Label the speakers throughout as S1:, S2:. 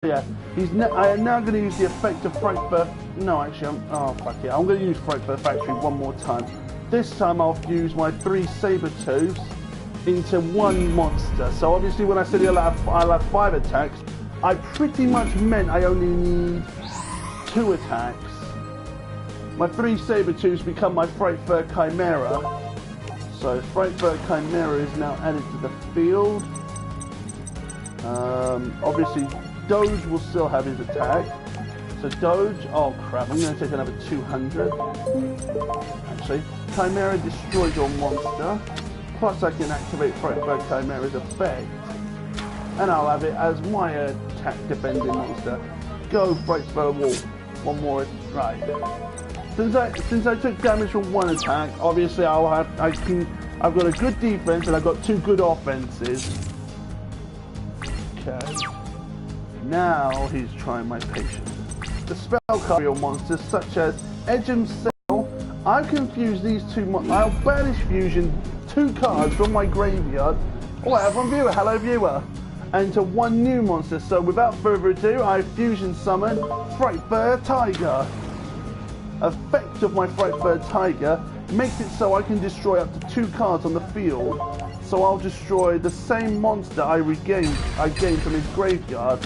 S1: Yeah, I am now going to use the effect of Frightburst. No, actually, oh fuck it. I'm going to use Frightburst Factory one more time. This time I'll fuse my 3 Sabertooths into one monster. So obviously when I said I'll have 5 attacks, I pretty much meant I only need 2 attacks. My 3 Sabertooths become my Frightfur Chimera. So Frightfur Chimera is now added to the field. Obviously Doge will still have his attack. So Doge, oh crap, I'm going to take another 200. Actually, Chimera destroys your monster. Plus I can activate Frightfur Chimera's effect. And I'll have it as my attack defending monster. Go Frightfur Wolf. One more, right. Since I took damage from 1 attack, obviously I've got a good defense and I've got 2 good offenses. Okay. Now he's trying my patience. The spell card monsters such as Edgem Sail, I can fuse these 2 I'll banish fusion 2 cards from my graveyard. Oh, I have one viewer, hello viewer. And to 1 new monster. So without further ado, I fusion summon Frightfur Tiger. Effect of my Frightfur Tiger makes it so I can destroy up to 2 cards on the field. So I'll destroy the same monster I gained from his graveyard.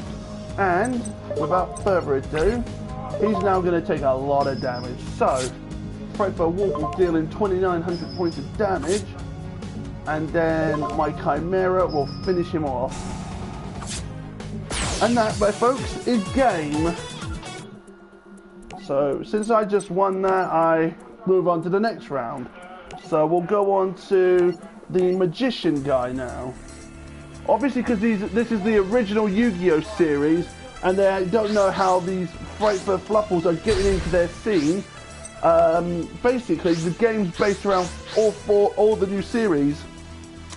S1: And without further ado, he's now going to take a lot of damage. So Frightfur Wolf will deal him 2,900 points of damage, and then my Chimera will finish him off. And that, my folks, is game. So since I just won that, I move on to the next round. So we'll go on to the Magician guy now. Obviously, because this is the original Yu-Gi-Oh series, and they don't know how these Frightfur Fluffles are getting into their scene. Basically, the game's based around all the new series.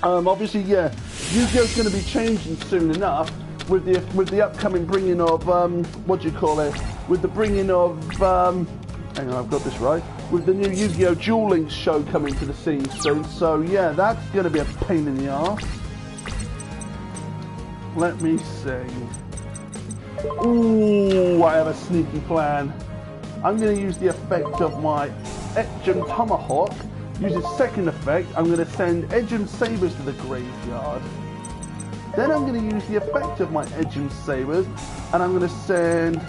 S1: Obviously, yeah, Yu-Gi-Oh's going to be changing soon enough with the upcoming bringing of with the bringing of hang on, I've got this right. With the new Yu-Gi-Oh! Duel Links show coming to the scene soon. So yeah, that's going to be a pain in the arse. Let me see. Ooh, I have a sneaky plan. I'm going to use the effect of my Edgem Tomahawk. Use its second effect. I'm going to send Edgem Sabers to the graveyard. Then I'm going to use the effect of my Edgem Sabers, and I'm going to send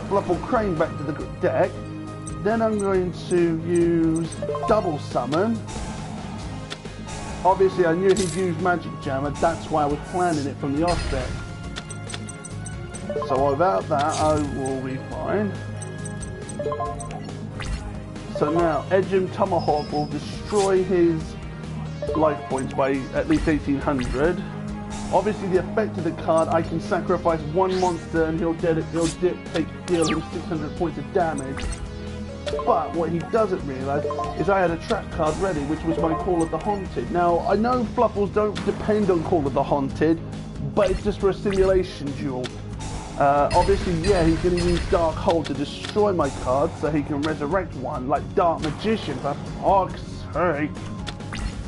S1: Fluffle Crane back to the deck. Then I'm going to use Double Summon. Obviously, I knew he'd use Magic Jammer. That's why I was planning it from the offset. So without that, I will be fine. So now, Edgem Tomahawk will destroy his life points by at least 1,800. Obviously, the effect of the card, I can sacrifice 1 monster and he'll deal him 600 points of damage. But what he doesn't realise is I had a trap card ready, which was my Call of the Haunted. Now, I know Fluffles don't depend on Call of the Haunted, but it's just for a simulation duel. Obviously, yeah, he's going to use Dark Hole to destroy my cards so he can resurrect one, like Dark Magician, for fuck's sake.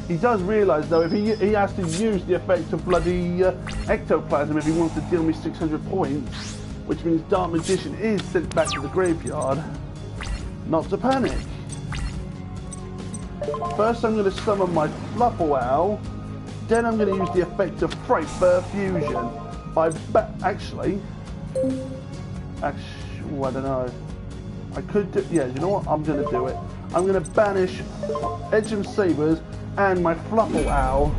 S1: He does realise, though, if he has to use the effect of bloody Ectoplasm if he wants to deal me 600 points, which means Dark Magician is sent back to the graveyard. Not to panic. First I'm going to summon my Fluffle Owl, then I'm going to use the effect of Frightfur Fusion. Actually, I don't know. I could do, yeah, you know what? I'm going to do it. I'm going to banish Edgem Sabers and my Fluffle Owl.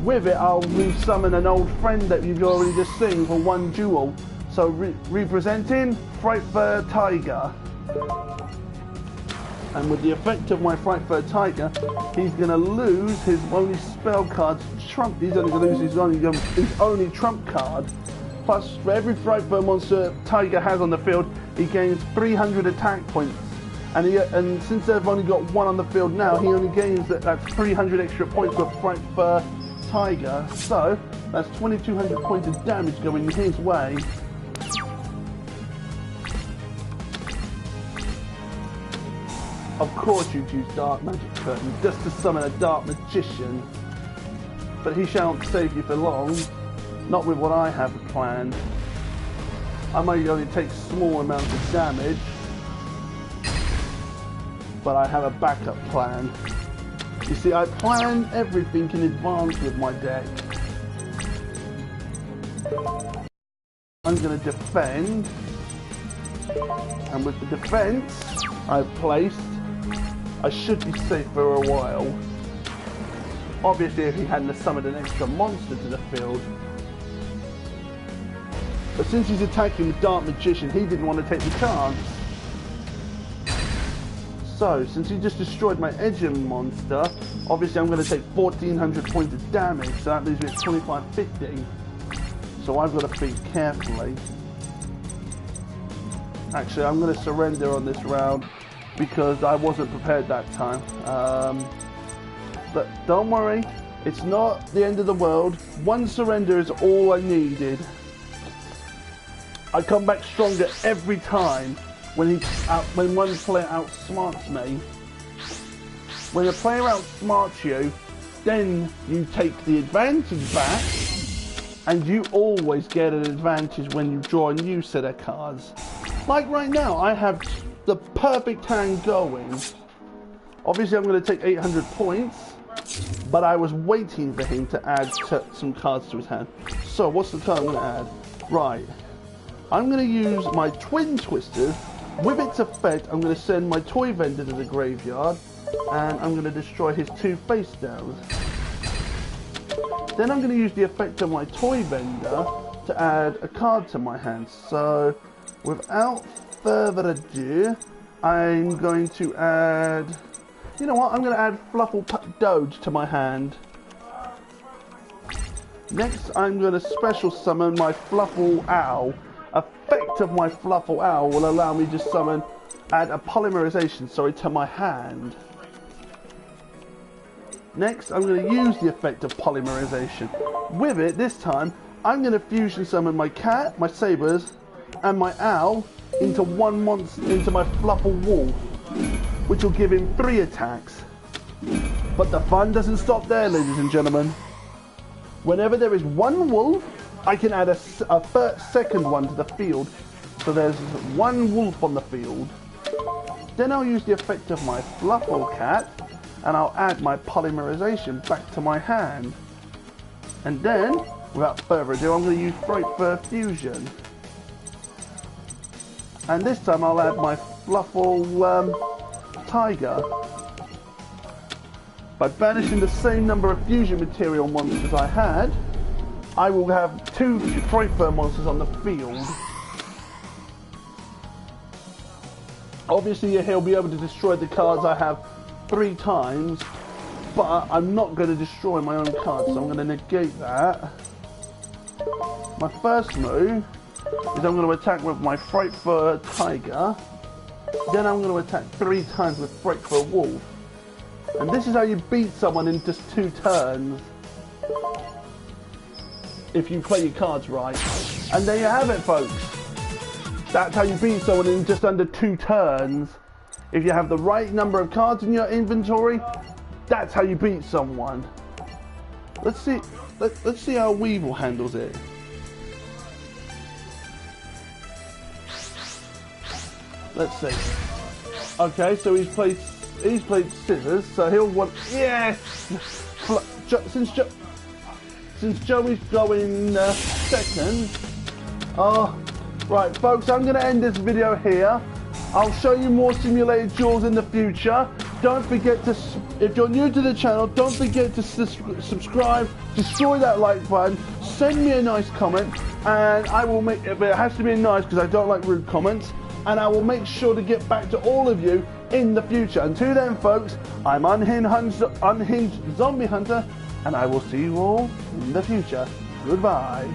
S1: With it, I'll re-summon an old friend that you've already just seen for 1 duel. So representing Frightfur Tiger. And with the effect of my Frightfur Tiger, he's going to lose his only spell card's trump. He's only going to lose his only trump card. Plus, for every Frightfur monster Tiger has on the field, he gains 300 attack points. And since they've only got 1 on the field now, he only gains that's 300 extra points with Frightfur Tiger. So that's 2,200 points of damage going his way. Of course you'd use Dark Magic Curtain just to summon a Dark Magician. But he shan't save you for long. Not with what I have planned. I might only take small amounts of damage, but I have a backup plan. You see, I plan everything in advance with my deck. I'm going to defend, and with the defense I've placed, I should be safe for a while. Obviously, if he hadn't summoned an extra monster to the field. But since he's attacking the Dark Magician, he didn't want to take the chance. So, since he just destroyed my Edgem monster, obviously I'm going to take 1400 points of damage, so that leaves me at 2550. So I've got to think carefully. Actually, I'm going to surrender on this round because I wasn't prepared that time. But don't worry, it's not the end of the world. One surrender is all I needed. I come back stronger every time when one player outsmarts me. When a player outsmarts you, then you take the advantage back, and you always get an advantage when you draw a new set of cards. Like right now, I have the perfect hand going. Obviously, I'm going to take 800 points, but I was waiting for him to add some cards to his hand. So, what's the card I'm going to add? Right. I'm going to use my Twin Twisters. With its effect, I'm going to send my Toy Vendor to the graveyard, and I'm going to destroy his 2 face downs. Then I'm going to use the effect of my Toy Vendor to add a card to my hand. So, without further ado, I'm going to add... You know what? I'm going to add Fluffle Doge to my hand. Next, I'm going to special summon my Fluffle Owl. Effect of my Fluffle Owl will allow me to add a polymerization, to my hand. Next, I'm going to use the effect of polymerization. With it, this time, I'm going to fusion summon my cat, my sabers, and my owl into one monster, into my Fluffle Wolf, which will give him 3 attacks. But the fun doesn't stop there, ladies and gentlemen. Whenever there is one wolf, I can add a second one to the field, so there's 1 wolf on the field. Then I'll use the effect of my Fluffle Cat, and I'll add my polymerization back to my hand. And then, without further ado, I'm going to use Frightfur Fusion. And this time I'll add my Fluffle Tiger. By banishing the same number of fusion material monsters I had, I will have 2 Frightfur monsters on the field. Obviously he'll be able to destroy the cards I have 3 times, but I'm not going to destroy my own cards, so I'm going to negate that. My first move is I'm going to attack with my Frightfur Tiger, then I'm going to attack 3 times with Frightfur Wolf. And this is how you beat someone in just 2 turns. If you play your cards right. And there you have it, folks. That's how you beat someone in just under 2 turns. If you have the right number of cards in your inventory, that's how you beat someone. Let's see how Weevil handles it. Let's see. Okay, so he's played scissors, so he'll want... Yes! Since Joey's going second... right, folks, I'm going to end this video here. I'll show you more simulated duels in the future. Don't forget to... If you're new to the channel, don't forget to subscribe, destroy that like button, send me a nice comment, and I will make... It has to be nice, because I don't like rude comments, and I will make sure to get back to all of you in the future. Until then, folks, I'm Unhinged Zombie Hunter, and I will see you all in the future. Goodbye.